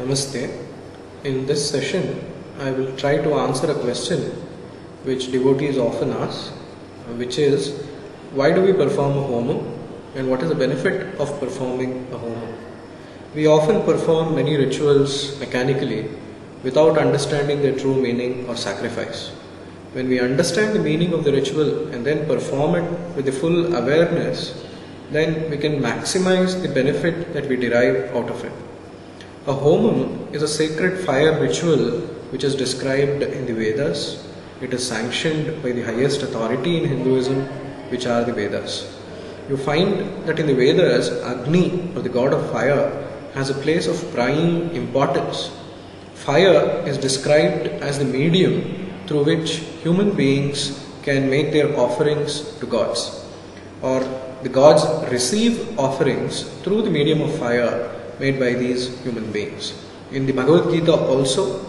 Namaste. In this session, I will try to answer a question which devotees often ask, which is, why do we perform a homam and what is the benefit of performing a homam? We often perform many rituals mechanically without understanding their true meaning or sacrifice. When we understand the meaning of the ritual and then perform it with the full awareness, then we can maximize the benefit that we derive out of it. A homam is a sacred fire ritual which is described in the Vedas. It is sanctioned by the highest authority in Hinduism, which are the Vedas. You find that in the Vedas, Agni, or the god of fire, has a place of prime importance. Fire is described as the medium through which human beings can make their offerings to gods, or the gods receive offerings through the medium of fire made by these human beings. In the Bhagavad Gita also,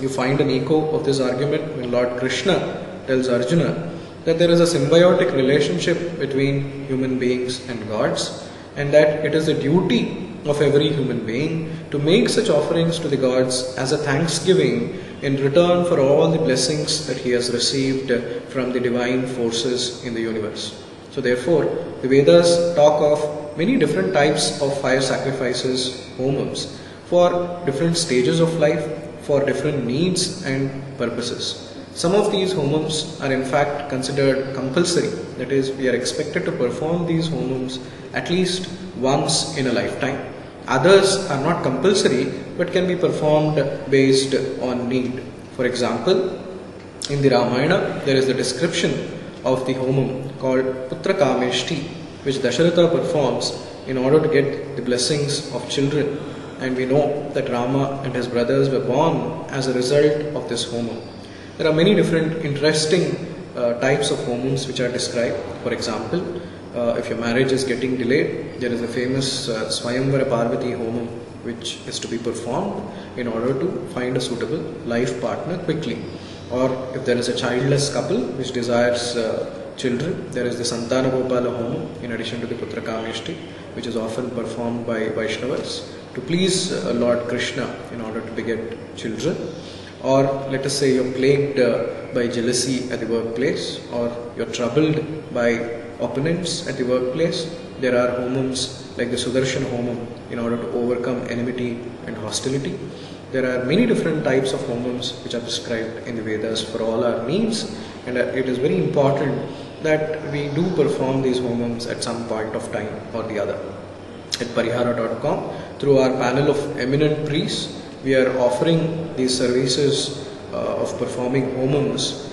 you find an echo of this argument when Lord Krishna tells Arjuna that there is a symbiotic relationship between human beings and gods, and that it is the duty of every human being to make such offerings to the gods as a thanksgiving in return for all the blessings that he has received from the divine forces in the universe. So therefore, the Vedas talk of many different types of fire sacrifices, homams, for different stages of life, for different needs and purposes. Some of these homams are in fact considered compulsory, that is, we are expected to perform these homams at least once in a lifetime. Others are not compulsory but can be performed based on need. For example, in the Ramayana there is the description of the homam called Putra Kameshti, which Dasharatha performs in order to get the blessings of children. And we know that Rama and his brothers were born as a result of this homam. There are many different interesting types of homams which are described. For example, if your marriage is getting delayed, there is a famous Swayamvara Parvati homam which is to be performed in order to find a suitable life partner quickly. Or if there is a childless couple which desires children, there is the Santana Gopala homam in addition to the Putra Kameshti, which is often performed by Vaishnavas to please Lord Krishna in order to beget children. Or let us say you're plagued by jealousy at the workplace, or you're troubled by opponents at the workplace. There are homams like the Sudarshan homam in order to overcome enmity and hostility. There are many different types of homams which are prescribed in the Vedas for all our needs, and it is very important that we do perform these homams at some point of time or the other. At Parihara.com, through our panel of eminent priests, we are offering these services of performing homams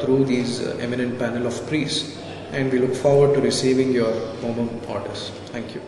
through these eminent panel of priests, and we look forward to receiving your homam orders. Thank you.